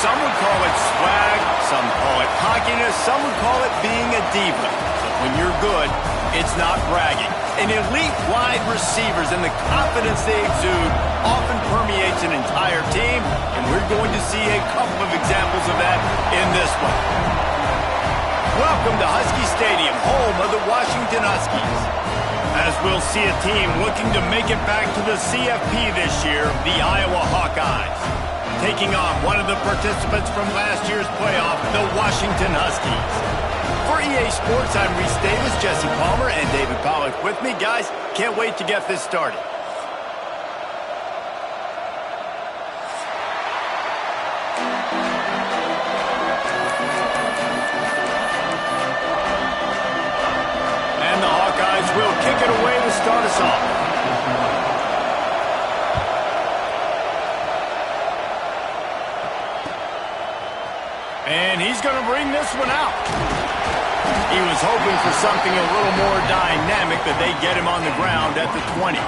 Some would call it swag, some call it cockiness, some would call it being a diva. But when you're good, it's not bragging. An elite wide receivers and the confidence they exude often permeates an entire team, and we're going to see a couple of examples of that in this one. Welcome to Husky Stadium, home of the Washington Huskies. As we'll see a team looking to make it back to the CFP this year, the Iowa Hawkeyes. Taking on one of the participants from last year's playoff, the Washington Huskies. For EA Sports, I'm Reese Davis, Jesse Palmer, and David Pollack with me. Guys, can't wait to get this started. And the Hawkeyes will kick it away to start us off. And he's going to bring this one out. He was hoping for something a little more dynamic, but they get him on the ground at the 20.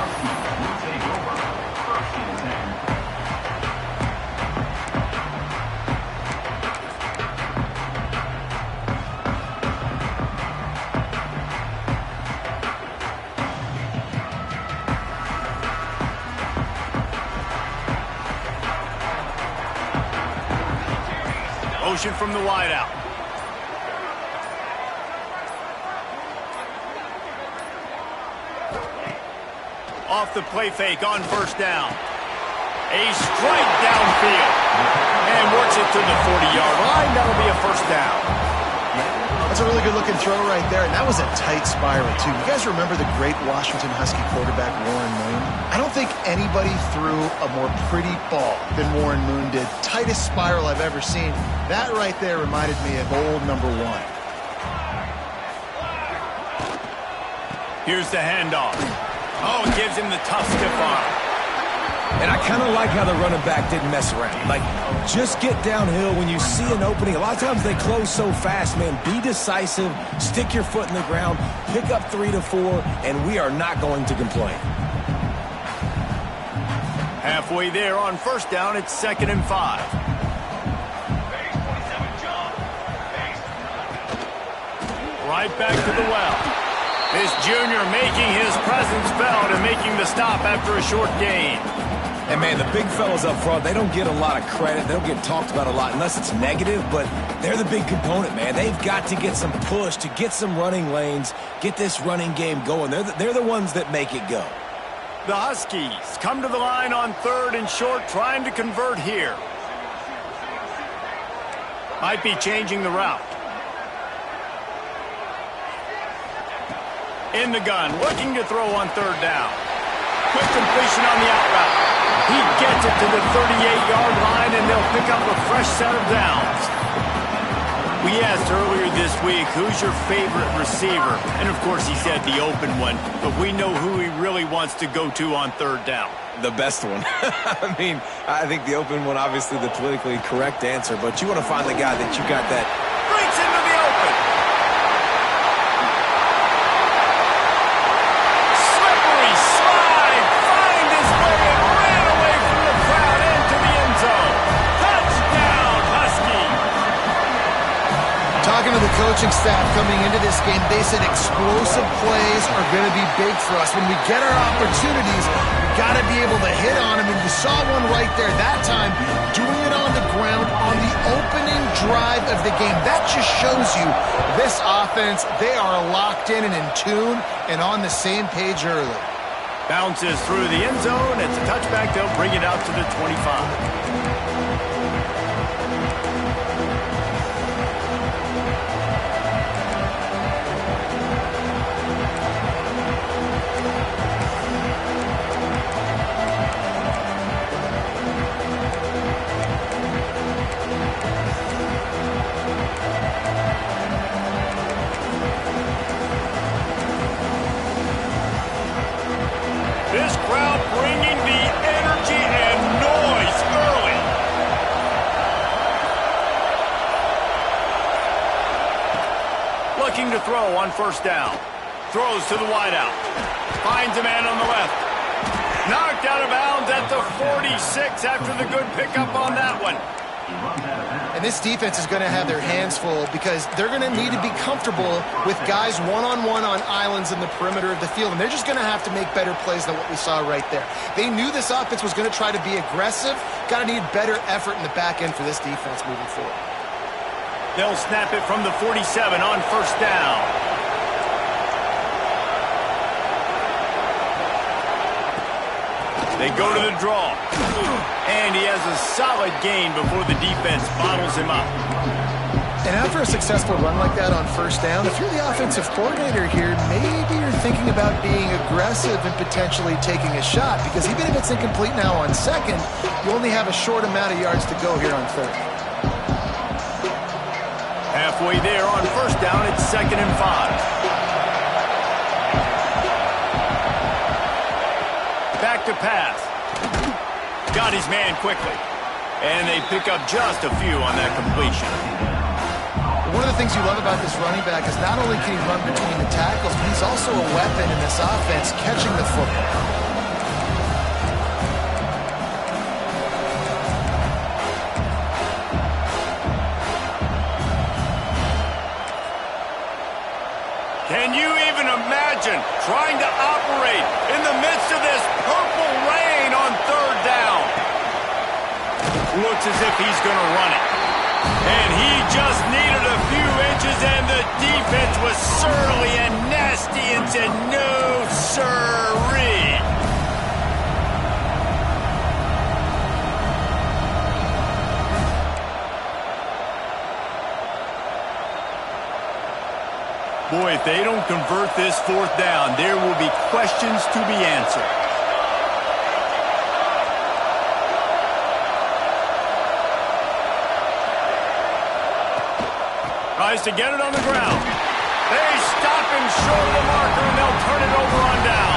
Motion from the wideout. Off the play fake on first down. A strike downfield. And works it to the 40-yard line. That'll be a first down. That's a really good-looking throw right there, and that was a tight spiral, too. You guys remember the great Washington Husky quarterback Warren Moon? I don't think anybody threw a more pretty ball than Warren Moon did. Tightest spiral I've ever seen. That right there reminded me of old number one. Here's the handoff. Oh, it gives him the tough stiff arm. And I kind of like how the running back didn't mess around. Like, just get downhill when you see an opening. A lot of times they close so fast, man. Be decisive, stick your foot in the ground, pick up 3 to 4, and we are not going to complain. Halfway there on first down, it's 2nd and 5. Right back to the well. This junior making his presence felt and making the stop after a short gain. And, man, the big fellas up front, they don't get a lot of credit. They don't get talked about a lot unless it's negative, but they're the big component, man. They've got to get some push, to get some running lanes, get this running game going. They're the ones that make it go. The Huskies come to the line on 3rd and short, trying to convert here. Might be changing the route. In the gun, looking to throw on 3rd down. Quick completion on the out route. He gets it to the 38-yard line, and they'll pick up a fresh set of downs. We asked earlier this week, who's your favorite receiver? And, of course, he said the open one. But we know who he really wants to go to on 3rd down. The best one. I mean, I think the open one, obviously the politically correct answer, but you want to find the guy that you got that. Breaks into the open. Slippery slide. Find his way and ran away from the crowd into the end zone. Touchdown, Husky. Talking to the coaching staff coming into this game, they said explosive plays are going to be big for us. When we get our opportunities, got to be able to hit on him, and you saw one right there that time, doing it on the ground on the opening drive of the game. That just shows you this offense, they are locked in and in tune and on the same page early. Bounces through the end zone. It's a touchback. They'll bring it out to the 25. This crowd bringing the energy and noise early. Looking to throw on 1st down. Throws to the wideout. Finds a man on the left. Knocked out of bounds at the 46 after the good pickup on that one. And this defense is going to have their hands full because they're going to need to be comfortable with guys one-on-one on islands in the perimeter of the field. And they're just going to have to make better plays than what we saw right there. They knew this offense was going to try to be aggressive. Got to need better effort in the back end for this defense moving forward. They'll snap it from the 47 on first down. They go to the draw. And he has a solid gain before the defense bottles him up. And after a successful run like that on first down, if you're the offensive coordinator here, maybe you're thinking about being aggressive and potentially taking a shot, because even if it's incomplete now on second, you only have a short amount of yards to go here on third. Halfway there on first down, it's 2nd and 5. Back to pass. Got his man quickly. And they pick up just a few on that completion. One of the things you love about this running back is not only can he run between the tackles, but he's also a weapon in this offense catching the football. Can you even imagine trying to operate in the midst of this purple rain on third down? Looks as if he's going to run it. And he just needed a few inches, and the defense was surly and nasty and said, no, sirree. Boy, if they don't convert this fourth down, there will be questions to be answered. Tries to get it on the ground. They stop him short of the marker, and they'll turn it over on down.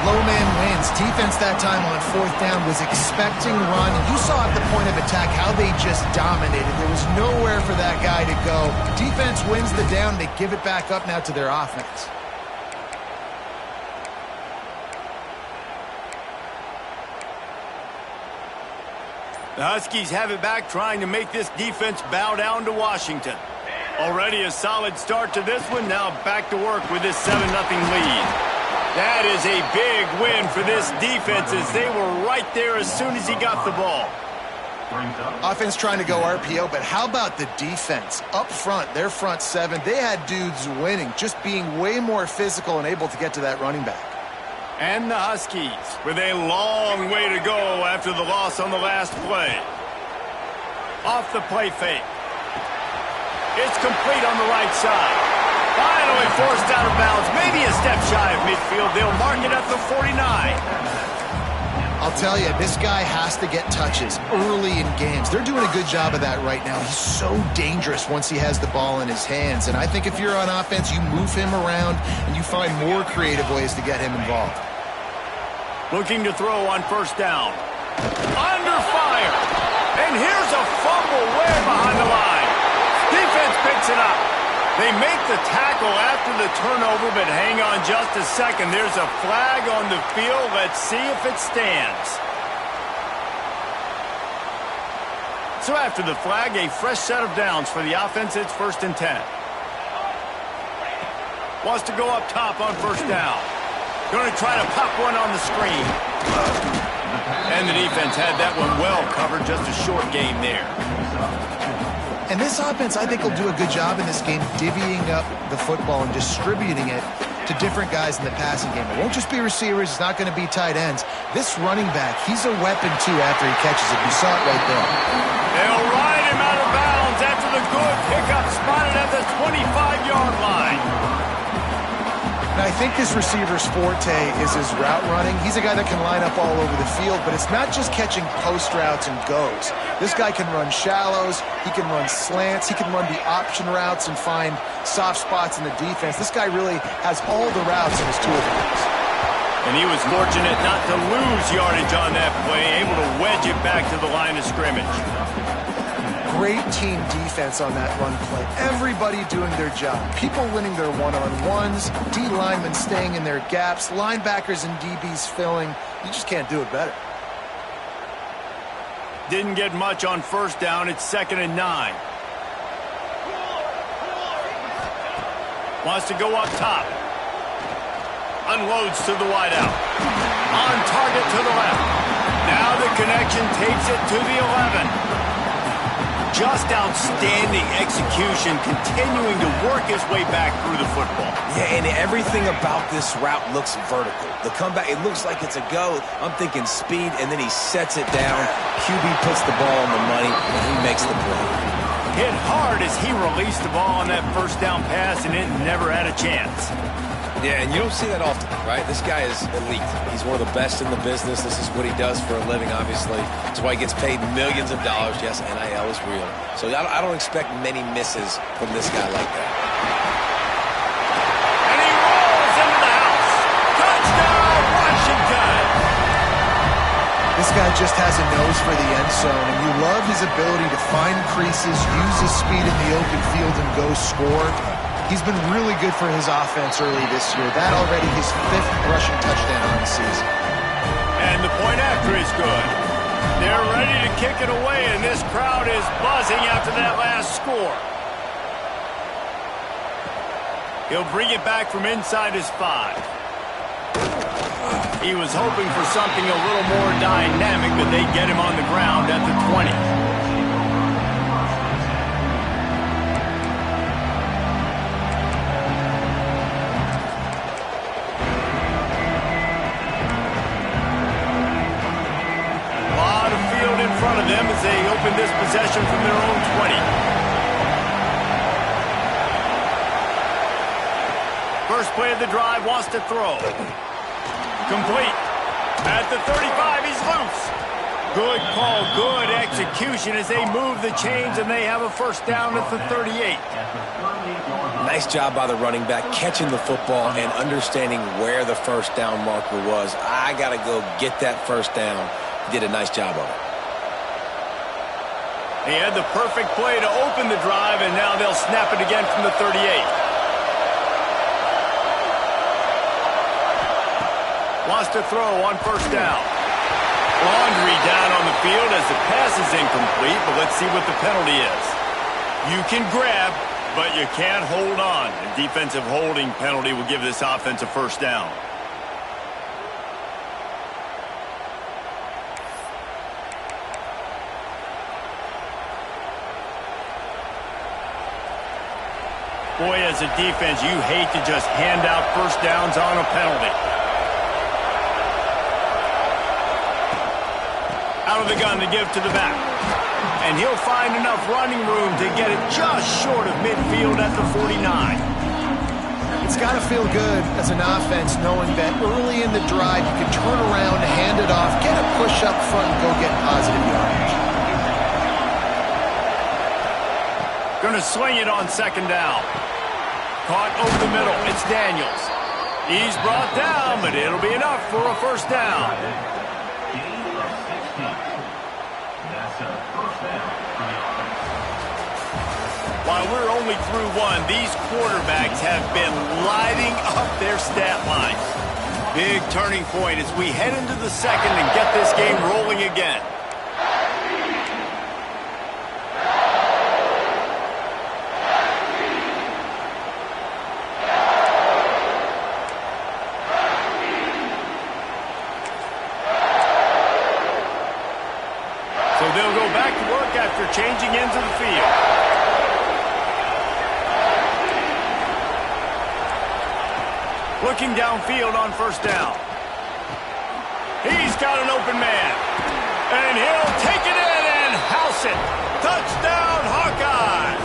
Low man wins. Defense that time on fourth down was expecting run. You saw at the point of attack how they just dominated. There was nowhere for that guy to go. Defense wins the down. They give it back up now to their offense. The Huskies have it back, trying to make this defense bow down to Washington. Already a solid start to this one. Now back to work with this 7-0 lead. That is a big win for this defense, as they were right there as soon as he got the ball. Offense trying to go RPO, but how about the defense? Up front, their front seven, they had dudes winning, just being way more physical and able to get to that running back. And the Huskies with a long way to go after the loss on the last play. Off the play fake. It's complete on the right side. Finally forced out of bounds, maybe a step shy of midfield. They'll mark it at the 49. I'll tell you, this guy has to get touches early in games. They're doing a good job of that right now. He's so dangerous once he has the ball in his hands. And I think if you're on offense, you move him around and you find more creative ways to get him involved. Looking to throw on first down. Under fire. And here's a fumble way behind the line. Defense picks it up. They make the tackle after the turnover, but hang on just a second. There's a flag on the field. Let's see if it stands. So after the flag, a fresh set of downs for the offense. It's 1st and 10. Wants to go up top on first down. Going to try to pop one on the screen. And the defense had that one well covered. Just a short gain there. And this offense, I think, will do a good job in this game divvying up the football and distributing it to different guys in the passing game. It won't just be receivers. It's not going to be tight ends. This running back, he's a weapon, too, after he catches it. You saw it right there. They'll ride him out of bounds after the good pickup, spotted at the 25-yard line. And I think this receiver's forte is his route running. He's a guy that can line up all over the field, but it's not just catching post routes and goes. This guy can run shallows, he can run slants, he can run the option routes and find soft spots in the defense. This guy really has all the routes in his toolbox. And he was fortunate not to lose yardage on that play, able to wedge it back to the line of scrimmage. Great team defense on that run play. Everybody doing their job. People winning their one-on-ones, D linemen staying in their gaps, linebackers and DBs filling. You just can't do it better. Didn't get much on first down. It's 2nd and 9. Wants to go up top. Unloads to the wideout. On target to the left. Now the connection takes it to the 11. Just outstanding execution, continuing to work his way back through the football. Yeah, and everything about this route looks vertical. The comeback, it looks like it's a go. I'm thinking speed, and then he sets it down. QB puts the ball on the money, and he makes the play. Hit hard as he released the ball on that first down pass, and it never had a chance. Yeah, and you don't see that often, right? This guy is elite. He's one of the best in the business. This is what he does for a living, obviously. That's why he gets paid millions of dollars. Yes, NIL is real. So I don't expect many misses from this guy like that. And he rolls into the house. Touchdown, Washington! This guy just has a nose for the end zone, and you love his ability to find creases, use his speed in the open field, and go score. He's been really good for his offense early this year. That already his 5th rushing touchdown on the season. And the point after is good. They're ready to kick it away, and this crowd is buzzing after that last score. He'll bring it back from inside his 5. He was hoping for something a little more dynamic, but they get him on the ground at the 20. Of them as they open this possession from their own 20. First play of the drive, wants to throw. Complete. At the 35, he's loose. Good call, good execution as they move the chains, and they have a first down at the 38. Nice job by the running back, catching the football and understanding where the first down marker was. I got to go get that first down. He did a nice job of it. He had the perfect play to open the drive, and now they'll snap it again from the 38. Wants to throw on first down. Laundry down on the field as the pass is incomplete, but let's see what the penalty is. You can grab, but you can't hold on. A defensive holding penalty will give this offense a first down. Boy, as a defense, you hate to just hand out first downs on a penalty. Out of the gun to give to the back. And he'll find enough running room to get it just short of midfield at the 49. It's got to feel good as an offense knowing that early in the drive you can turn around, hand it off, get a push up front, and go get positive yardage. Going to swing it on second down. Caught over the middle. It's Daniels. He's brought down, but it'll be enough for a first down. While we're only through one, these quarterbacks have been lighting up their stat lines. Big turning point as we head into the second and get this game rolling again. So they'll go back to work after changing ends of the field. Looking downfield on first down. He's got an open man. And he'll take it in and house it. Touchdown, Hawkeyes!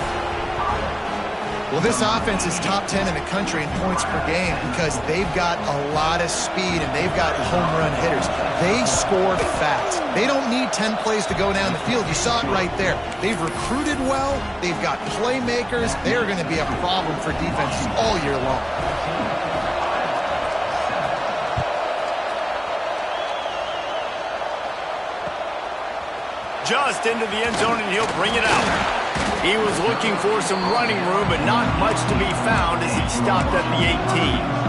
Well, this offense is top 10 in the country in points per game because they've got a lot of speed and they've got home run hitters. They score fast. They don't need 10 plays to go down the field. You saw it right there. They've recruited well. They've got playmakers. They're going to be a problem for defenses all year long. Just into the end zone, and he'll bring it out. He was looking for some running room, but not much to be found as he stopped at the 18.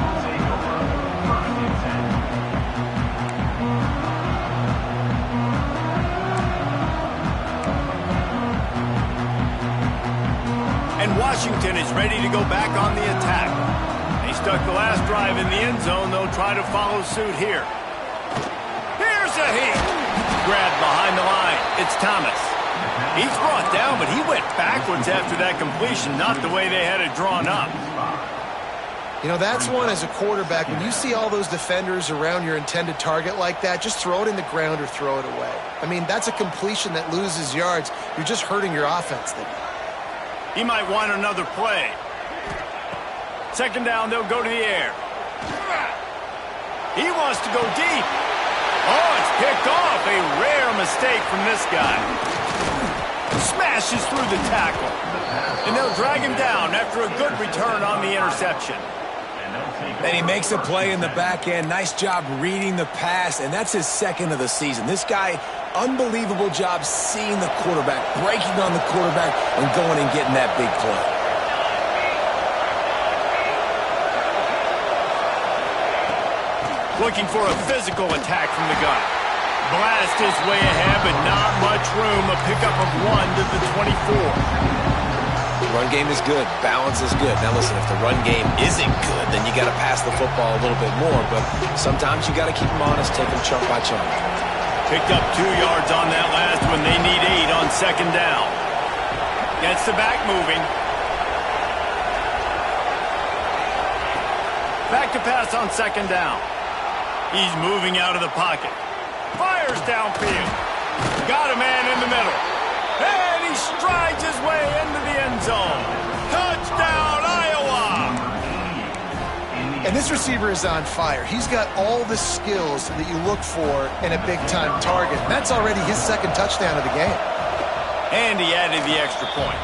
Washington is ready to go back on the attack. They stuck the last drive in the end zone. They'll try to follow suit here. Here's a heat. Grabbed behind the line. It's Thomas. He's brought down, but he went backwards after that completion, not the way they had it drawn up. You know, that's one as a quarterback. When you see all those defenders around your intended target like that, just throw it in the ground or throw it away. I mean, that's a completion that loses yards. You're just hurting your offense there. He might want another play. Second down, they'll go to the air. He wants to go deep. Oh, it's picked off. A rare mistake from this guy. Smashes through the tackle. And they'll drag him down after a good return on the interception. And he makes a play in the back end. Nice job reading the pass, and that's his second of the season. This guy, unbelievable job seeing the quarterback, breaking on the quarterback, and going and getting that big play. Looking for a physical attack from the gun. Blast his way ahead, but not much room. A pickup of 1 to the 24. Run game is good. Balance is good. Now listen, if the run game isn't good, then you got to pass the football a little bit more. But sometimes you got to keep them honest, take them chunk by chunk. Picked up 2 yards on that last one. They need 8 on second down. Gets the back moving. Back to pass on second down. He's moving out of the pocket. Fires downfield. Got a man in the middle. And he strides his way into the end zone. Touchdown, Iowa! And this receiver is on fire. He's got all the skills that you look for in a big-time target. And that's already his second touchdown of the game. And he added the extra point.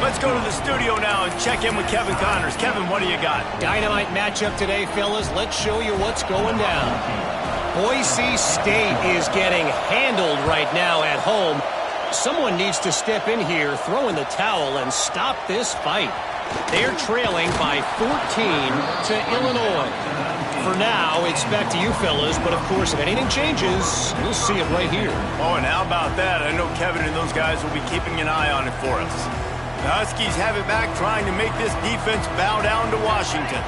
Let's go to the studio now and check in with Kevin Connors. Kevin, what do you got? Dynamite matchup today, fellas. Let's show you what's going down. Boise State is getting handled right now at home. Someone needs to step in here, throw in the towel, and stop this fight. They're trailing by 14 to Illinois. For now, it's back to you fellas, but of course, if anything changes, you'll see it right here. Oh, and how about that? I know Kevin and those guys will be keeping an eye on it for us. The Huskies have it back, trying to make this defense bow down to Washington.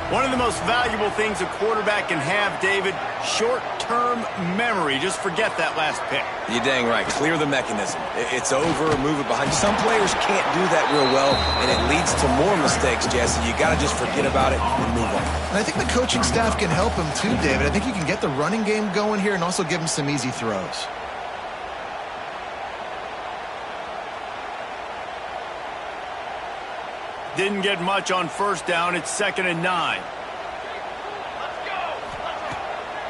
One of the most valuable things a quarterback can have, David, short-term memory. Just forget that last pick. You're dang right. Clear the mechanism. It's over, move it behind. Some players can't do that real well, and it leads to more mistakes, Jesse. You got to just forget about it and move on. And I think the coaching staff can help him too, David. I think you can get the running game going here and also give him some easy throws. Didn't get much on first down. It's 2nd and 9.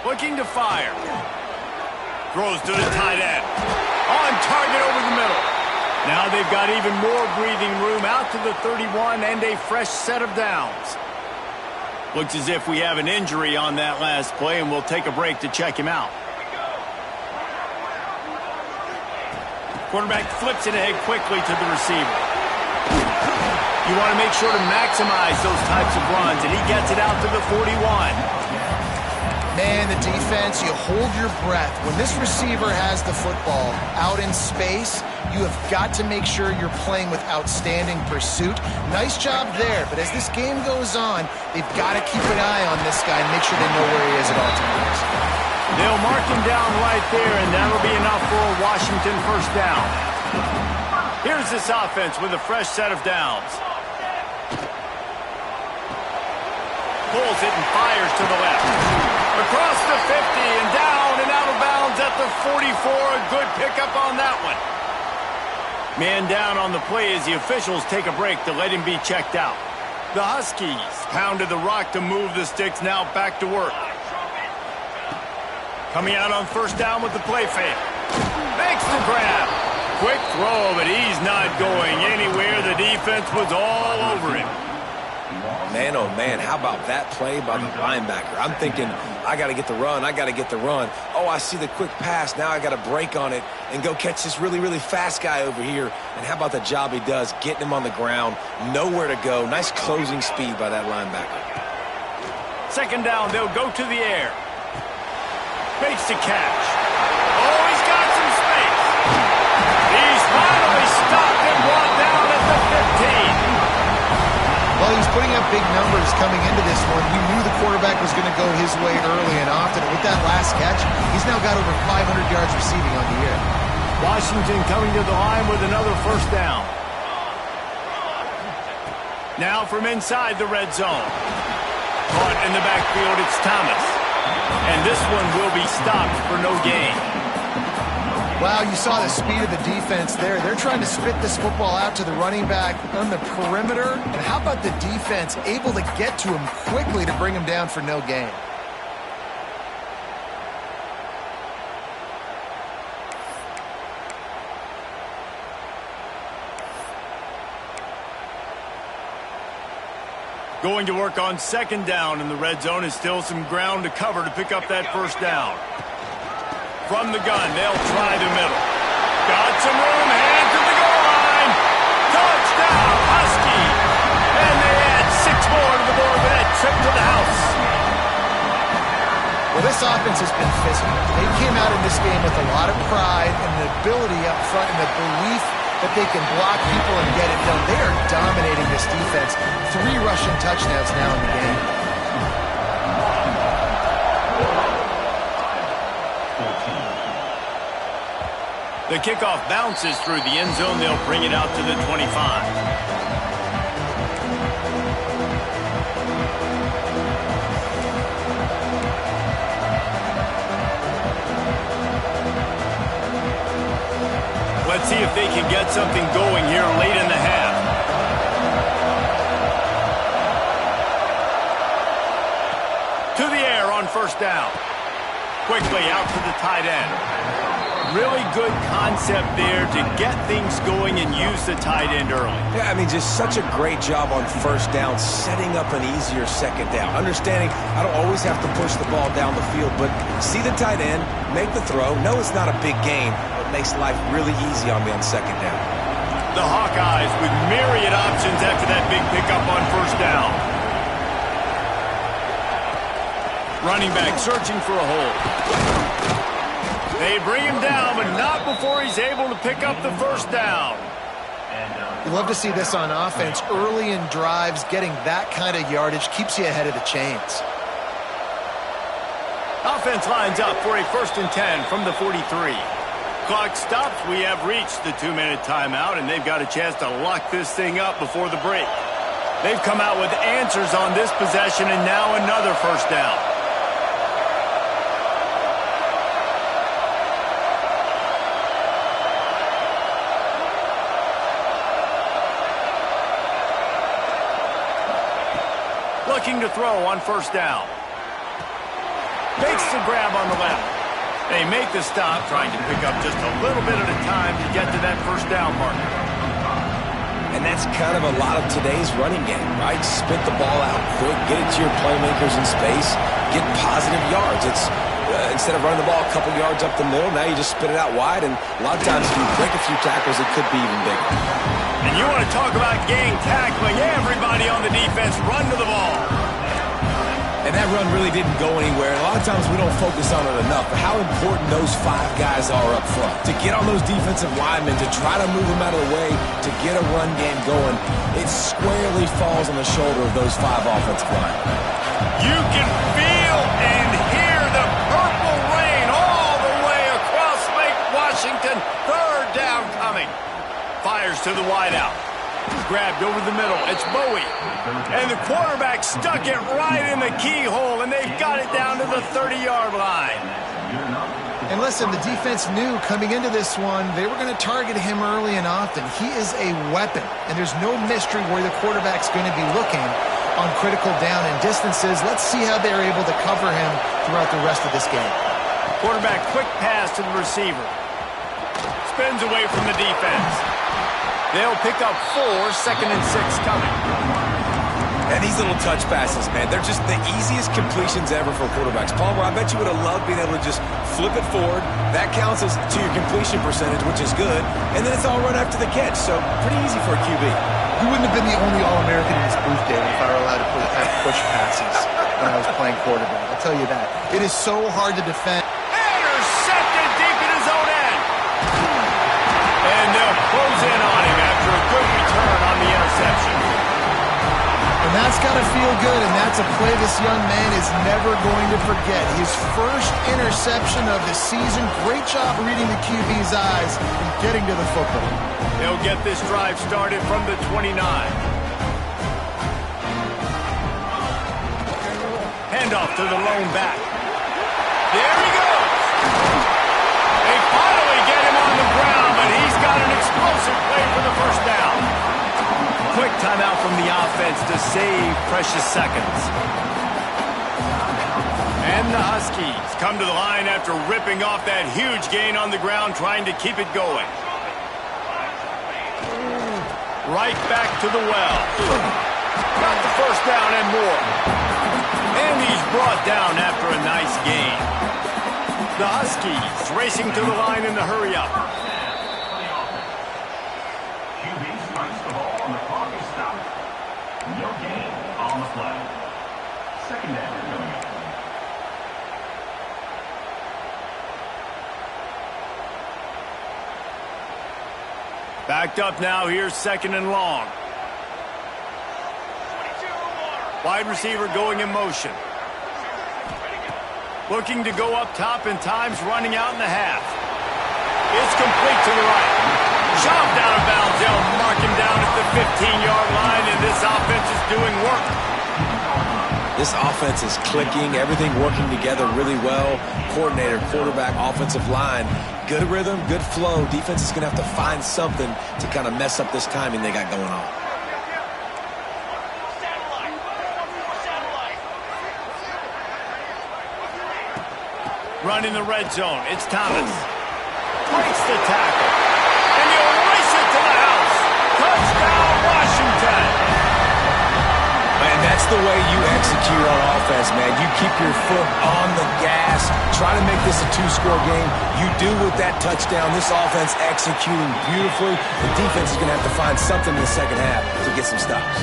Looking to fire. Throws to the tight end. On target over the middle. Now they've got even more breathing room out to the 31 and a fresh set of downs. Looks as if we have an injury on that last play, and we'll take a break to check him out. Quarterback flips it ahead quickly to the receiver. You want to make sure to maximize those types of runs, and he gets it out to the 41. Man, the defense, you hold your breath. When this receiver has the football out in space, you have got to make sure you're playing with outstanding pursuit. Nice job there, but as this game goes on, they've got to keep an eye on this guy and make sure they know where he is at all times. They'll mark him down right there, and that'll be enough for a Washington first down. Here's this offense with a fresh set of downs. Pulls it and fires to the left. Across the 50 and down and out of bounds at the 44. A good pickup on that one. Man down on the play as the officials take a break to let him be checked out. The Huskies pounded the rock to move the sticks, now back to work. Coming out on first down with the play fake. Makes the grab. Quick throw, but he's not going anywhere. The defense was all over him. Man, oh man, how about that play by the linebacker? I'm thinking, I got to get the run, I got to get the run. Oh, I see the quick pass, now I got to break on it and go catch this really, really fast guy over here. And how about the job he does, getting him on the ground, nowhere to go. Nice closing speed by that linebacker. Second down, they'll go to the air. Makes the catch. Oh, he's got some space. He's finally stopped and brought down at the 15. Well, he was putting up big numbers coming into this one. We knew the quarterback was going to go his way early and often. And with that last catch, he's now got over 500 yards receiving on the year. Washington coming to the line with another first down. Now from inside the red zone. Caught in the backfield, it's Thomas. And this one will be stopped for no gain. Wow, you saw the speed of the defense there. They're trying to spit this football out to the running back on the perimeter. And how about the defense able to get to him quickly to bring him down for no gain? Going to work on second down in the red zone is still some ground to cover to pick up that first down. From the gun, they'll try the middle. Got some room, head to the goal line. Touchdown, Husky. And they add 6 more to the board with that trip to the house. Well, this offense has been physical. They came out in this game with a lot of pride and the ability up front and the belief that they can block people and get it done. They are dominating this defense. 3 rushing touchdowns now in the game. The kickoff bounces through the end zone. They'll bring it out to the 25. Let's see if they can get something going here late in the half. To the air on first down. Quickly out to the tight end. Really good concept there to get things going and use the tight end early. Yeah, I mean, just such a great job on first down, setting up an easier second down. Understanding I don't always have to push the ball down the field, but see the tight end, make the throw. No, it's not a big gain, but makes life really easy on me on second down. The Hawkeyes with myriad options after that big pickup on first down. Running back searching for a hole. They bring him down, but not before he's able to pick up the first down. You love to see this on offense. Early in drives, getting that kind of yardage keeps you ahead of the chains. Offense lines up for a 1st and 10 from the 43. Clock stops. We have reached the 2-minute timeout, and they've got a chance to lock this thing up before the break. They've come out with answers on this possession, and now another first down. Looking to throw on first down. Makes the grab on the left. They make the stop, trying to pick up just a little bit at a time to get to that first down marker. And that's kind of a lot of today's running game, right? Spit the ball out quick, get it to your playmakers in space, get positive yards. It's instead of running the ball a couple yards up the middle, now you just spit it out wide, and a lot of times if you break a few tackles, it could be even bigger. And you want to talk about gang tackling. Everybody on the defense run to the ball. And that run really didn't go anywhere. And a lot of times we don't focus on it enough, but how important those 5 guys are up front. To get on those defensive linemen, to try to move them out of the way, to get a run game going, it squarely falls on the shoulder of those 5 offensive linemen. You can feel and hear the purple rain all the way across Lake Washington. 3rd down coming. Fires to the wideout. Grabbed over the middle. It's Bowie. And the quarterback stuck it right in the keyhole, and they've got it down to the 30-yard line. And listen, the defense knew coming into this one, they were going to target him early and often. He is a weapon, and there's no mystery where the quarterback's going to be looking on critical down and distances. Let's see how they're able to cover him throughout the rest of this game. Quarterback quick pass to the receiver. Spins away from the defense. They'll pick up 4, 2nd and 6 coming. And these little touch passes, man, they're just the easiest completions ever for quarterbacks. Palmer, I bet you would have loved being able to just flip it forward. That counts as to your completion percentage, which is good. And then it's all run after the catch, so pretty easy for a QB. You wouldn't have been the only All-American in this booth, David, if I were allowed to have push passes when I was playing quarterback. I'll tell you that. It is so hard to defend. Intercepted deep in his own end. And they'll close in on him after a good return on the interception. And that's got to feel good, and that's a play this young man is never going to forget. His first interception of the season. Great job reading the QB's eyes and getting to the football. They'll get this drive started from the 29. Handoff to the lone back. There he goes. They finally get him on the ground, but he's got an explosive play for the first down. Quick timeout from the offense to save precious seconds. And the Huskies come to the line after ripping off that huge gain on the ground, trying to keep it going. Right back to the well. Got the first down and more. And he's brought down after a nice gain. The Huskies racing to the line in the hurry-up. QB strikes the ball and the clock is stopped. No gain on the play. Second down coming up. Backed up now, here's second and long. Wide receiver going in motion. Looking to go up top, and time's running out in the half. It's complete to the right. Shoved out of bounds. They'll mark him down at the 15-yard line, and this offense is doing work. This offense is clicking, everything working together really well. Coordinator, quarterback, offensive line. Good rhythm, good flow. Defense is going to have to find something to kind of mess up this timing they got going on. Running the red zone. It's Thomas. Breaks the tackle. And he'll race it to the house. Touchdown, Washington. Man, that's the way you execute on offense, man. You keep your foot on the gas. Try to make this a two-score game. You do with that touchdown. This offense executing beautifully. The defense is going to have to find something in the second half to get some stops.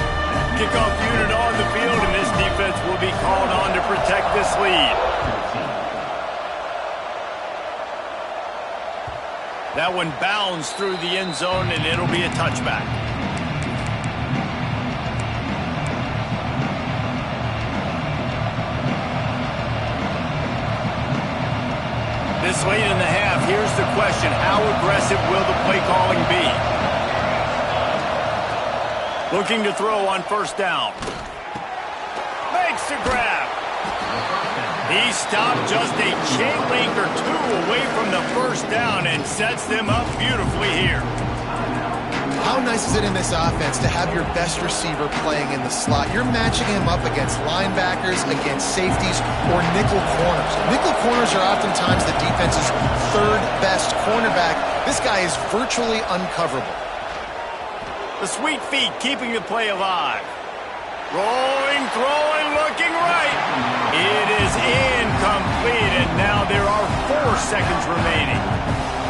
Kickoff unit on the field, and this defense will be called on to protect this lead. That one bounds through the end zone, and it'll be a touchback. This late in the half, here's the question. How aggressive will the play calling be? Looking to throw on first down. Makes the grab. He stopped just a chain link or two away from the first down and sets them up beautifully here. How nice is it in this offense to have your best receiver playing in the slot? You're matching him up against linebackers, against safeties, or nickel corners. Nickel corners are oftentimes the defense's third best cornerback. This guy is virtually uncoverable. The sweet feet keeping the play alive. Rolling, throwing, looking right. It is incomplete, and now there are 4 seconds remaining.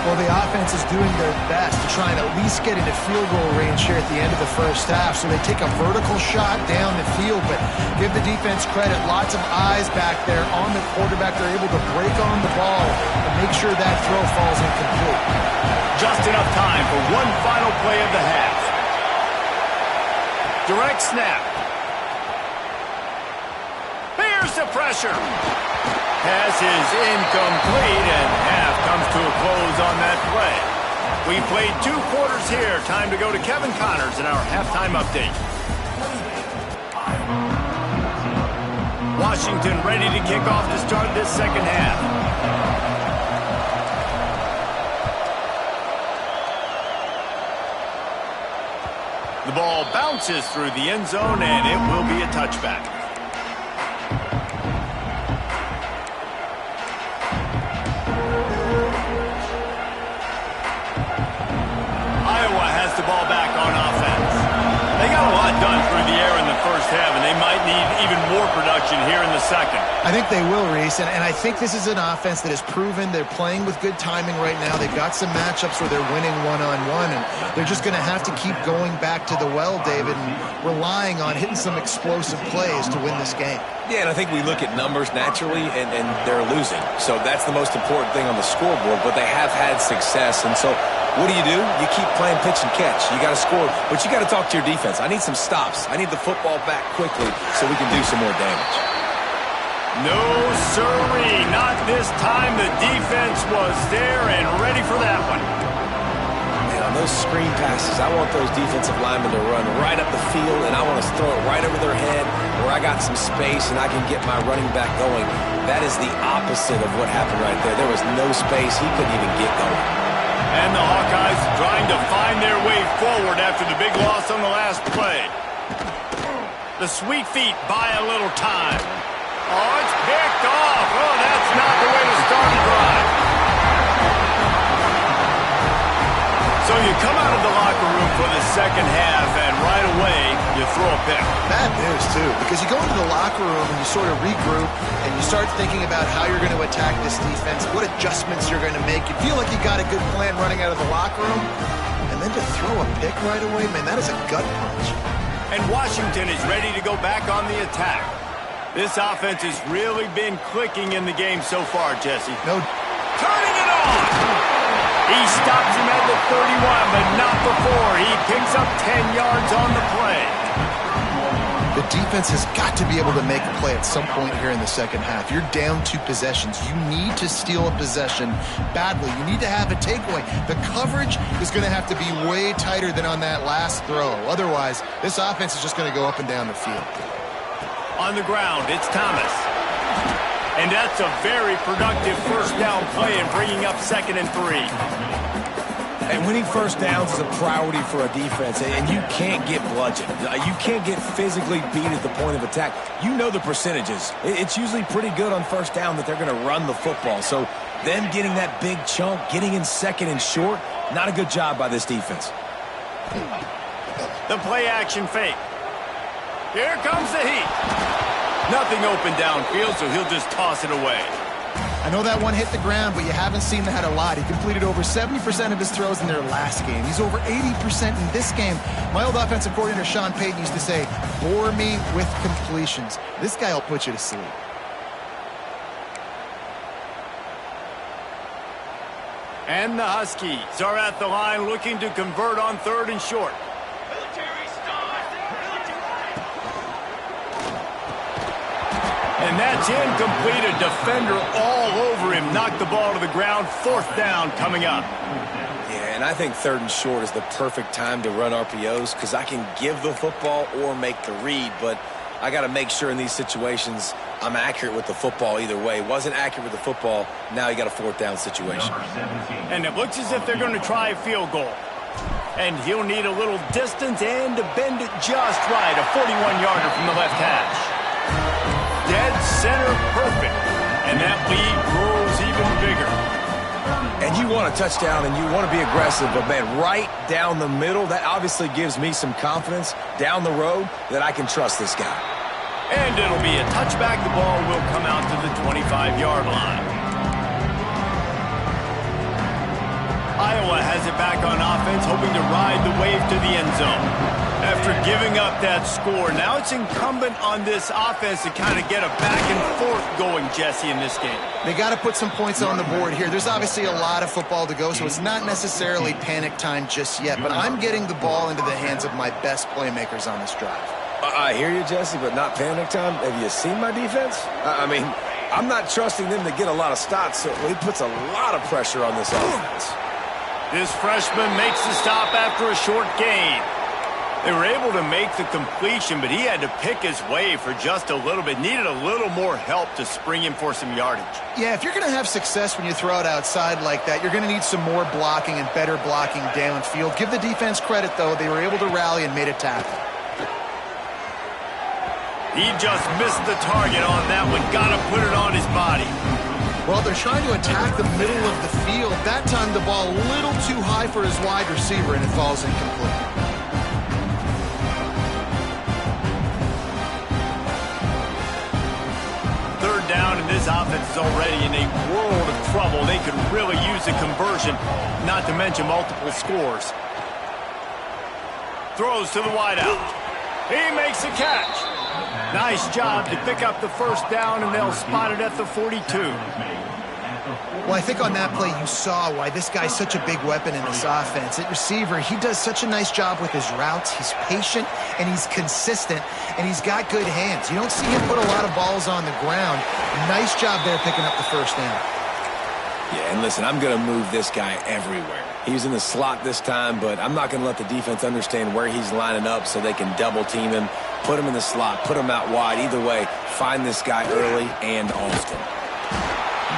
Well, the offense is doing their best to try and at least get into field goal range here at the end of the first half. So they take a vertical shot down the field, but give the defense credit. Lots of eyes back there on the quarterback. They're able to break on the ball and make sure that throw falls incomplete. Just enough time for one final play of the half. Direct snap. Here's the pressure. Pass is incomplete, and half comes to a close on that play. We played 2 quarters here. Time to go to Kevin Connors in our halftime update. Washington ready to kick off to start this second half. The ball bounces through the end zone, and it will be a touchback. Iowa has the ball back on offense. They got a lot done through the air in the first half, and they might need even more production here in the second. I think they will, Reese, and I think this is an offense that has proven they're playing with good timing right now. They've got some matchups where they're winning one-on-one, and they're just going to have to keep going back to the well, David, and relying on hitting some explosive plays to win this game. Yeah, and I think we look at numbers naturally, and they're losing. So that's the most important thing on the scoreboard, but they have had success. And so what do? You keep playing pitch and catch. You got to score, but you got to talk to your defense. I need some stops. I need the football back quickly so we can do some more damage. No, sirree, not this time. The defense was there and ready for that one. And on those screen passes, I want those defensive linemen to run right up the field, and I want to throw it right over their head where I got some space and I can get my running back going. That is the opposite of what happened right there. There was no space. He couldn't even get going. And the Hawkeyes trying to find their way forward after the big loss on the last play. The sweet feet buy a little time. Oh, it's picked off. Oh, that's not the way to start a drive. So you come out of the locker room for the second half, and right away, you throw a pick. Bad news, too, because you go into the locker room and you sort of regroup, and you start thinking about how you're going to attack this defense, what adjustments you're going to make. You feel like you got a good plan running out of the locker room, and then to throw a pick right away, man, that is a gut punch. And Washington is ready to go back on the attack. This offense has really been clicking in the game so far, Jesse. No. Turning it on! He stops him at the 31, but not before. He picks up 10 yards on the play. The defense has got to be able to make a play at some point here in the second half. You're down 2 possessions. You need to steal a possession badly. You need to have a takeaway. The coverage is going to have to be way tighter than on that last throw. Otherwise, this offense is just going to go up and down the field. On the ground, it's Thomas. And that's a very productive first down play in bringing up 2nd and 3. And winning first downs is a priority for a defense, and you can't get bludgeoned. You can't get physically beat at the point of attack. You know the percentages. It's usually pretty good on first down that they're going to run the football. So them getting that big chunk, getting in 2nd and short, not a good job by this defense. The play action fake. Here comes the heat. Nothing open downfield, so he'll just toss it away. I know that one hit the ground, but you haven't seen that a lot. He completed over 70% of his throws in their last game. He's over 80% in this game. My old offensive coordinator, Sean Payton, used to say, bore me with completions. This guy will put you to sleep. And the Huskies are at the line looking to convert on 3rd and short. And that's incomplete. A defender all over him. Knocked the ball to the ground. 4th down coming up. Yeah, and I think 3rd and short is the perfect time to run RPOs because I can give the football or make the read, but I got to make sure in these situations I'm accurate with the football either way. Wasn't accurate with the football. Now you got a 4th down situation. And it looks as if they're going to try a field goal. And he'll need a little distance and to bend it just right. A 41-yarder from the left hash. Dead center perfect. And that lead grows even bigger. And you want a touchdown and you want to be aggressive, but man, right down the middle, that obviously gives me some confidence down the road that I can trust this guy. And it'll be a touchback. The ball will come out to the 25-yard line. Iowa has it back on offense, hoping to ride the wave to the end zone. After giving up that score, now it's incumbent on this offense to kind of get a back and forth going, Jesse, in this game. They got to put some points on the board here. There's obviously a lot of football to go, so it's not necessarily panic time just yet, but I'm getting the ball into the hands of my best playmakers on this drive. I hear you, Jesse, but not panic time. Have you seen my defense? I mean, I'm not trusting them to get a lot of stops, so he puts a lot of pressure on this offense. This freshman makes the stop after a short gain. They were able to make the completion, but he had to pick his way for just a little bit. Needed a little more help to spring him for some yardage. Yeah, if you're going to have success when you throw it outside like that, you're going to need some more blocking and better blocking downfield. Give the defense credit, though. They were able to rally and made a tackle. He just missed the target on that one. Got to put it on his body. Well, they're trying to attack the middle of the field. That time the ball a little too high for his wide receiver, and it falls incomplete. third down, and this offense is already in a world of trouble. They could really use a conversion, not to mention multiple scores. Throws to the wideout. He makes a catch. Nice job to pick up the first down, and they'll spot it at the 42. Well, I think on that play you saw why this guy's such a big weapon in this offense. At receiver, he does such a nice job with his routes. He's patient, and he's consistent, and he's got good hands. You don't see him put a lot of balls on the ground. Nice job there picking up the first down. Yeah, and listen, I'm going to move this guy everywhere. He was in the slot this time, but I'm not going to let the defense understand where he's lining up so they can double-team him, put him in the slot, put him out wide. Either way, find this guy early and often.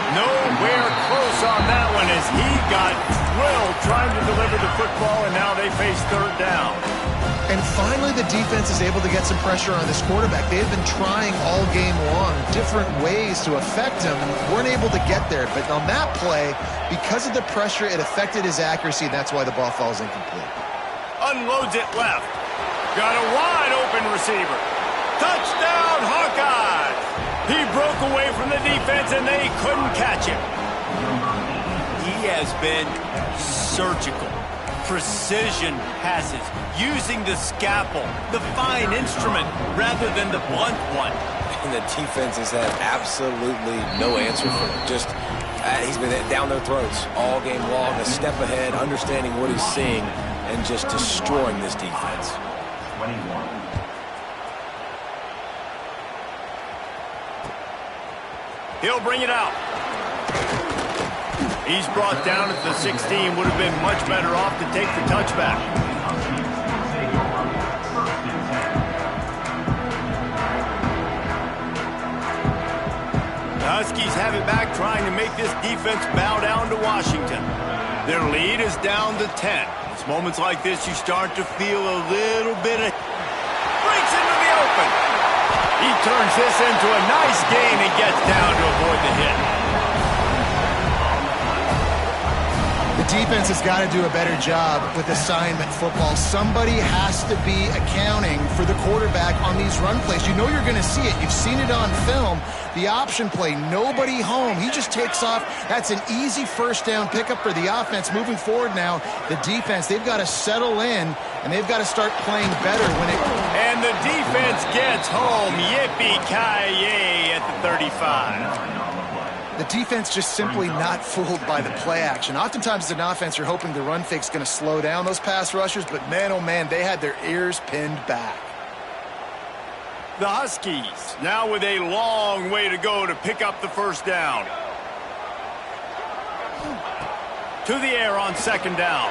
Nowhere close on that one as he got drilled trying to deliver the football, and now they face third down. And finally, the defense is able to get some pressure on this quarterback. They have been trying all game long different ways to affect him and weren't able to get there. But on that play, because of the pressure, it affected his accuracy, and that's why the ball falls incomplete. Unloads it left. Got a wide open receiver. Touchdown, Hawkeyes! He broke away from the defense, and they couldn't catch him. He has been surgical. Precision passes, using the scalpel, the fine instrument, rather than the blunt one. And the defense has had absolutely no answer for him. Just, he's been down their throats all game long, a step ahead, understanding what he's seeing, and just destroying this defense. 21. He'll bring it out. He's brought down at the 16. Would have been much better off to take the touchback. The Huskies have it back, trying to make this defense bow down to Washington. Their lead is down to 10. It's moments like this you start to feel a little bit of... Breaks into the open. He turns this into a nice gain and gets down to avoid the hit. The defense has got to do a better job with assignment football. Somebody has to be accounting for the quarterback on these run plays. You know you're going to see it. You've seen it on film. The option play, nobody home. He just takes off. That's an easy first down pickup for the offense. Moving forward now, the defense, they've got to settle in, and they've got to start playing better when it... And the defense gets home. Yippee-ki-yay at the 35. The defense just simply not fooled by the play action. Oftentimes as an offense, you're hoping the run fake's going to slow down those pass rushers, but man, oh man, they had their ears pinned back. The Huskies now with a long way to go to pick up the first down. To the air on second down.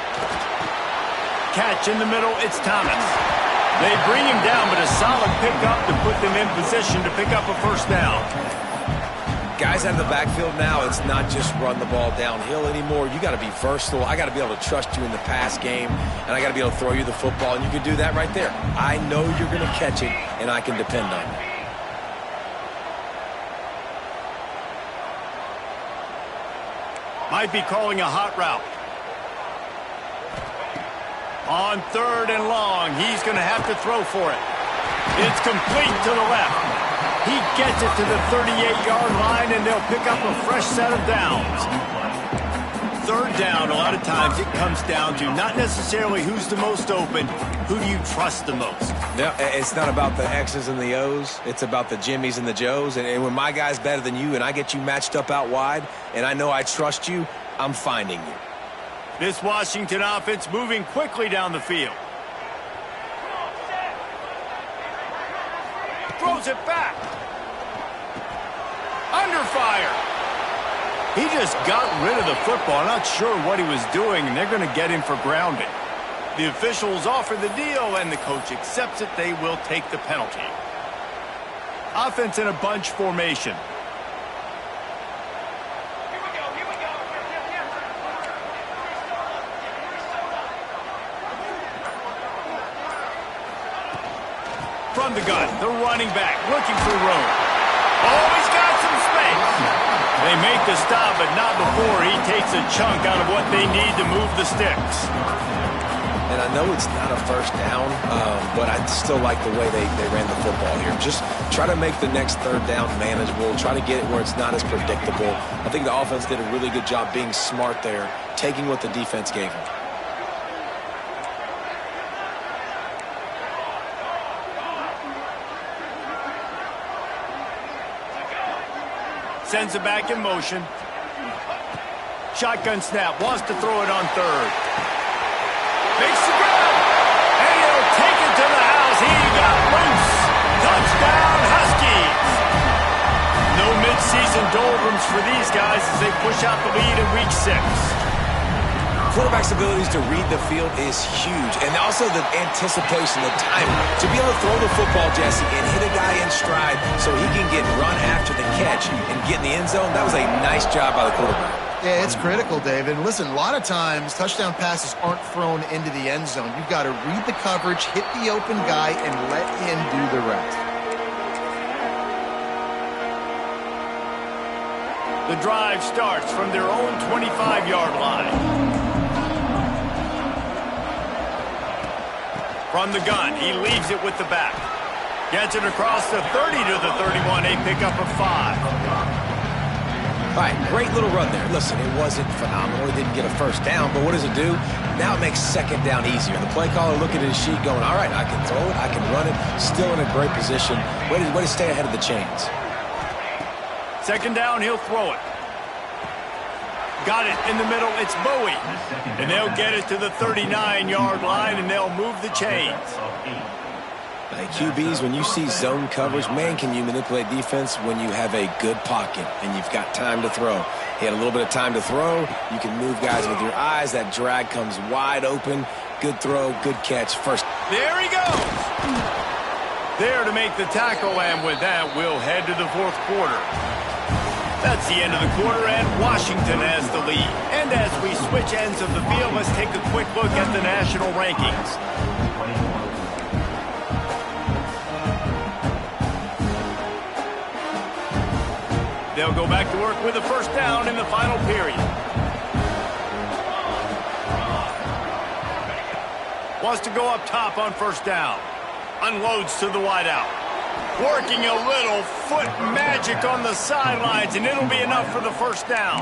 Catch in the middle, it's Thomas. They bring him down, but a solid pickup to put them in position to pick up a first down. Guys out of the backfield now, it's not just run the ball downhill anymore. You got to be versatile. I got to be able to trust you in the pass game, and I got to be able to throw you the football, and you can do that right there. I know you're going to catch it, and I can depend on you. Might be calling a hot route. On third and long, he's going to have to throw for it. It's complete to the left. He gets it to the 38-yard line, and they'll pick up a fresh set of downs. Third down, a lot of times it comes down to not necessarily who's the most open, who do you trust the most? No, it's not about the X's and the O's. It's about the Jimmies and the Joes. And when my guy's better than you and I get you matched up out wide, and I know I trust you, I'm finding you. This Washington offense moving quickly down the field. Throws it back. Under fire. He just got rid of the football. Not sure what he was doing, and they're going to get him for grounding. The officials offer the deal, and the coach accepts it. They will take the penalty. Offense in a bunch formation. From the gun, the running back looking for room. Oh, he's got some space. They make the stop, but not before he takes a chunk out of what they need to move the sticks. And I know it's not a first down, but I still like the way they ran the football here. Just try to make the next third down manageable. Try to get it where it's not as predictable. I think the offense did a really good job being smart there, taking what the defense gave them. Sends it back in motion. Shotgun snap. Wants to throw it on third. Makes the grab. And he'll take it to the house. He got loose. Touchdown, Huskies. No midseason doldrums for these guys as they push out the lead in week 6. Quarterback's abilities to read the field is huge. And also the anticipation, the timing. To be able to throw the football, Jesse, and hit a guy in stride so he can get run after the catch and get in the end zone, that was a nice job by the quarterback. Yeah, it's critical, David. And listen, a lot of times touchdown passes aren't thrown into the end zone. You've got to read the coverage, hit the open guy, and let him do the rest. The drive starts from their own 25-yard line. From the gun, he leaves it with the back. Gets it across the 30 to the 31, a pickup of 5. All right, great little run there. Listen, it wasn't phenomenal. It didn't get a first down, but what does it do? Now it makes second down easier. The play caller looking at his sheet going, all right, I can throw it, I can run it, still in a great position. Way to stay ahead of the chains. Second down, he'll throw it. Got it in the middle, it's Bowie. And they'll get it to the 39-yard line, and they'll move the chains. Like QBs, when you see zone coverage, man, can you manipulate defense when you have a good pocket and you've got time to throw. He had a little bit of time to throw. You can move guys with your eyes. That drag comes wide open. Good throw, good catch. First. There he goes. There to make the tackle, and with that, we'll head to the fourth quarter. That's the end of the quarter, and Washington has the lead. And as we switch ends of the field, let's take a quick look at the national rankings. They'll go back to work with a first down in the final period. Wants to go up top on first down. Unloads to the wideout. Working a little foot magic on the sidelines, and it'll be enough for the first down.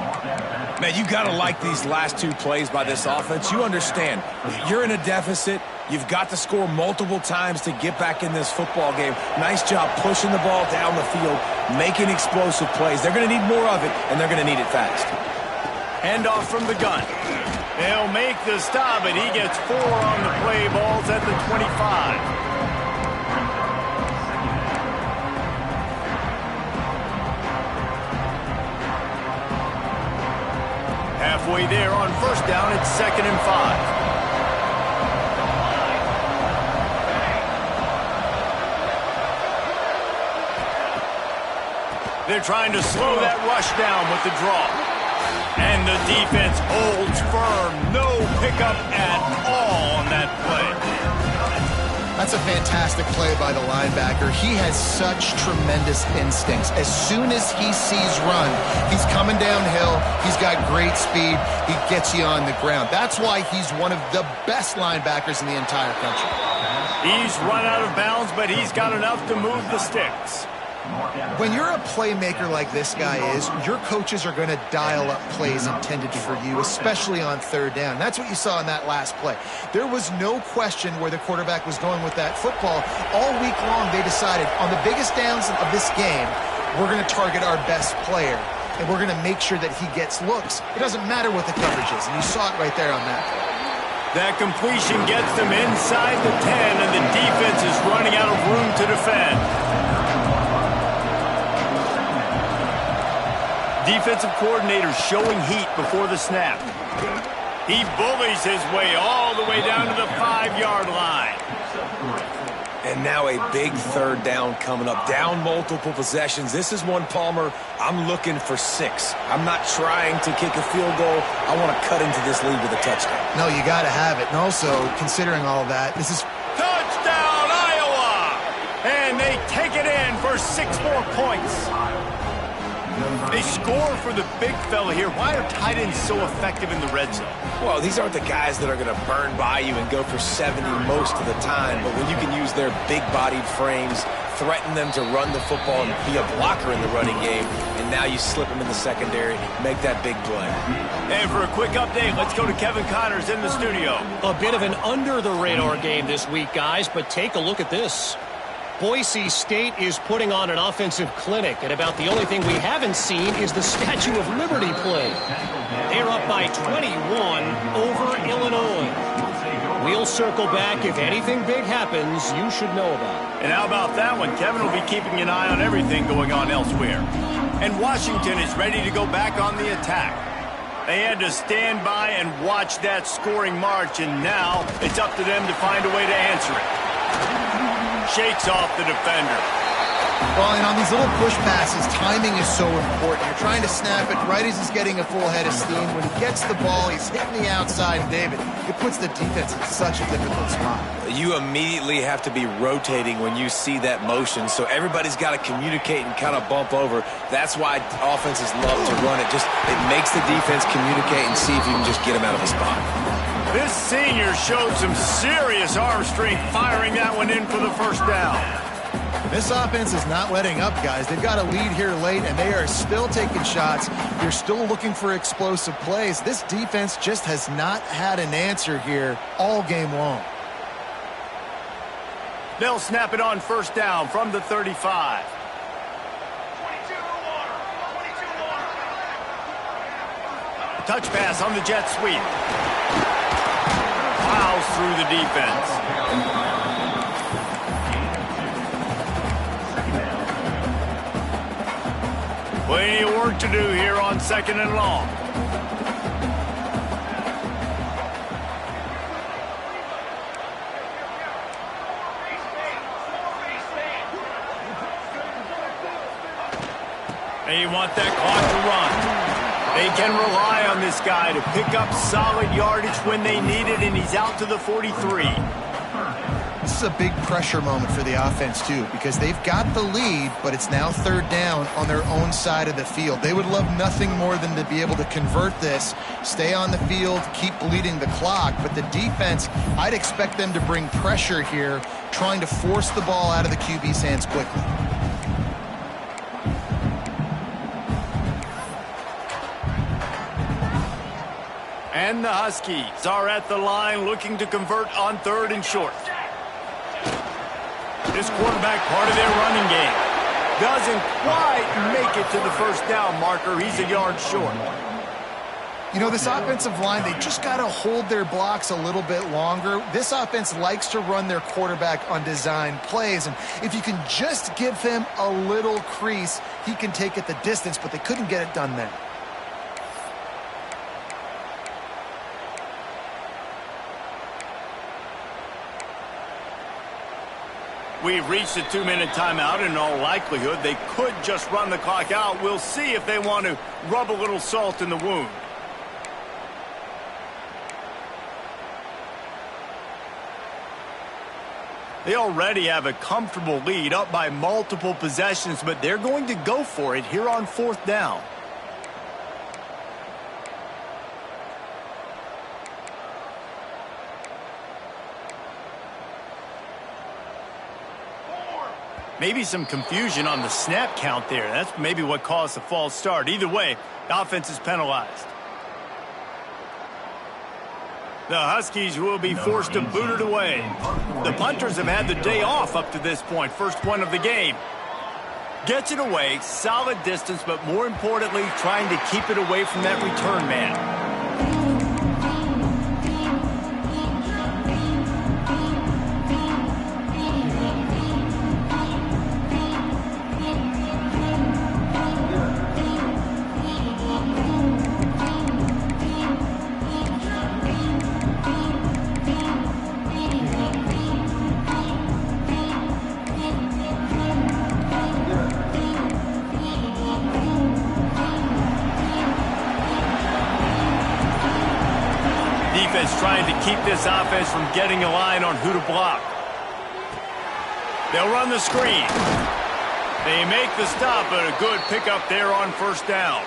Man, you got to like these last two plays by this offense. You understand, you're in a deficit. You've got to score multiple times to get back in this football game. Nice job pushing the ball down the field, making explosive plays. They're going to need more of it, and they're going to need it fast. Handoff from the gun. They'll make the stop, and he gets 4 on the play. Ball's at the 25. Halfway there on first down, it's 2nd and 5. They're trying to slow that rush down with the draw. And the defense holds firm. No pickup at all on that play. That's a fantastic play by the linebacker. He has such tremendous instincts. As soon as he sees run, he's coming downhill. He's got great speed. He gets you on the ground. That's why he's one of the best linebackers in the entire country. He's run out of bounds, but he's got enough to move the sticks. When you're a playmaker like this guy is, your coaches are going to dial up plays intended for you, especially on third down. That's what you saw in that last play. There was no question where the quarterback was going with that football. All week long, they decided on the biggest downs of this game, we're going to target our best player, and we're going to make sure that he gets looks. It doesn't matter what the coverage is, and you saw it right there on that play. That completion gets them inside the 10, and the defense is running out of room to defend. Defensive coordinator showing heat before the snap. He bullies his way all the way down to the 5-yard line. And now a big third down coming up. Down multiple possessions. This is one, Palmer, I'm looking for 6. I'm not trying to kick a field goal. I want to cut into this lead with a touchdown. No, you got to have it. And also, considering all that, this is... Touchdown, Iowa! And they take it in for 6 more points. They score for the big fella here. Why are tight ends so effective in the red zone? Well, these aren't the guys that are going to burn by you and go for 70 most of the time, but when you can use their big-bodied frames, threaten them to run the football and be a blocker in the running game, and now you slip them in the secondary, make that big play. And for a quick update, let's go to Kevin Connors in the studio. A bit of an under-the-radar game this week, guys, but take a look at this. Boise State is putting on an offensive clinic, and about the only thing we haven't seen is the Statue of Liberty play. They're up by 21 over Illinois. We'll circle back. If anything big happens, you should know about it. And how about that one? Kevin will be keeping an eye on everything going on elsewhere. And Washington is ready to go back on the attack. They had to stand by and watch that scoring march, and now it's up to them to find a way to answer it. Shakes off the defender. Well, and on these little push passes, timing is so important. You're trying to snap it right as he's getting a full head of steam. When he gets the ball, he's hitting the outside. And David, it puts the defense in such a difficult spot. You immediately have to be rotating when you see that motion, so everybody's got to communicate and kind of bump over. That's why offenses love to run it. It makes the defense communicate and see if you can just get him out of a spot. This senior showed some serious arm strength firing that one in for the first down. This offense is not letting up, guys. They've got a lead here late, and they are still taking shots. They're still looking for explosive plays. This defense just has not had an answer here all game long. They'll snap it on first down from the 35. Touch pass on the jet sweep. Plows through the defense. Plenty of work to do here on second and long. They want that clock to run. They can rely on this guy to pick up solid yardage when they need it, and he's out to the 43. This is a big pressure moment for the offense, too, because they've got the lead, but it's now third down on their own side of the field. They would love nothing more than to be able to convert this, stay on the field, keep bleeding the clock. But the defense, I'd expect them to bring pressure here, trying to force the ball out of the QB's hands quickly. And the Huskies are at the line looking to convert on third and short. This quarterback, part of their running game, doesn't quite make it to the first down marker. He's a yard short. You know, this offensive line, they just got to hold their blocks a little bit longer. This offense likes to run their quarterback on design plays, and if you can just give him a little crease, he can take it the distance, but they couldn't get it done there. We've reached a 2-minute timeout. In all likelihood, they could just run the clock out. We'll see if they want to rub a little salt in the wound. They already have a comfortable lead, up by multiple possessions, but they're going to go for it here on fourth down. Maybe some confusion on the snap count there. That's maybe what caused the false start. Either way, the offense is penalized. The Huskies will be forced to boot it away. The punters have had the day off up to this point. First one of the game. Gets it away, solid distance, but more importantly, trying to keep it away from that return man. Trying to keep this offense from getting a line on who to block. They'll run the screen. They make the stop, but a good pickup there on first down.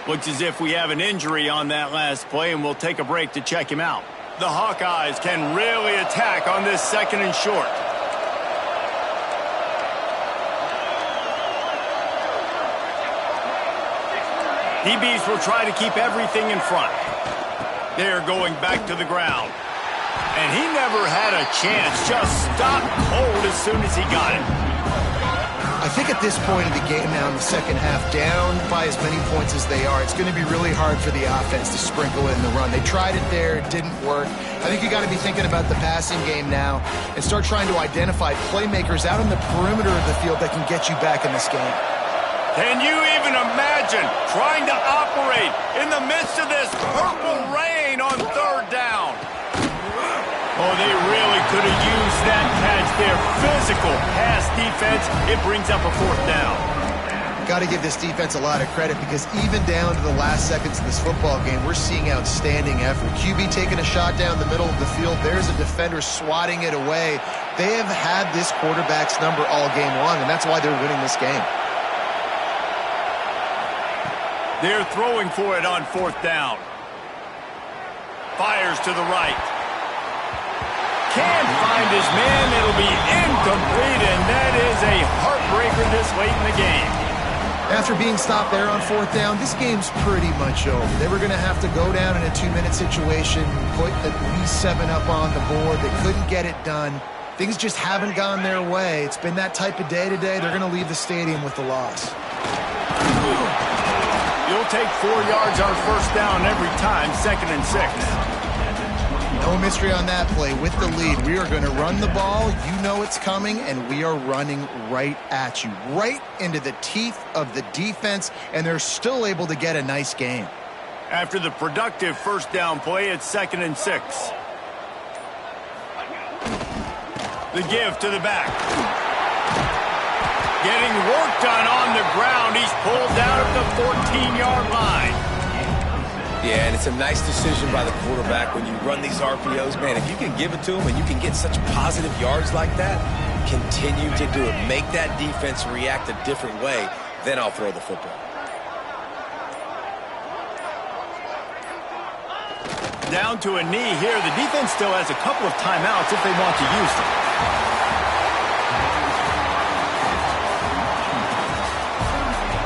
Looks as if we have an injury on that last play, and we'll take a break to check him out. The Hawkeyes can really attack on this 2nd and short. DBs will try to keep everything in front. They're going back to the ground. And he never had a chance. Just stopped cold as soon as he got it. I think at this point of the game now in the second half, down by as many points as they are, it's going to be really hard for the offense to sprinkle in the run. They tried it there. It didn't work. I think you got to be thinking about the passing game now and start trying to identify playmakers out on the perimeter of the field that can get you back in this game. Can you even imagine trying to operate in the midst of this purple rain on 3rd down? Oh, they really could have used that catch there. Physical pass defense. It brings up a 4th down. Got to give this defense a lot of credit because even down to the last seconds of this football game, we're seeing outstanding effort. QB taking a shot down the middle of the field. There's a defender swatting it away. They have had this quarterback's number all game long, and that's why they're winning this game. They're throwing for it on 4th down. Fires to the right. Can't find his man. It'll be incomplete, and that is a heartbreaker this late in the game. After being stopped there on 4th down, this game's pretty much over. They were going to have to go down in a 2-minute situation, put at least 7 up on the board. They couldn't get it done. Things just haven't gone their way. It's been that type of day today. They're going to leave the stadium with the loss. You'll take 4 yards on 1st down every time, 2nd and 6. No mystery on that play. With the lead, we are going to run the ball. You know it's coming, and we are running right at you, right into the teeth of the defense, and they're still able to get a nice game. After the productive 1st down play, it's 2nd and 6. The give to the back. Getting work done on the ground. He's pulled down at the 14-yard line. Yeah, and it's a nice decision by the quarterback when you run these RPOs. Man, if you can give it to him and you can get such positive yards like that, continue to do it. Make that defense react a different way, then I'll throw the football. Down to a knee here. The defense still has a couple of timeouts if they want to use them.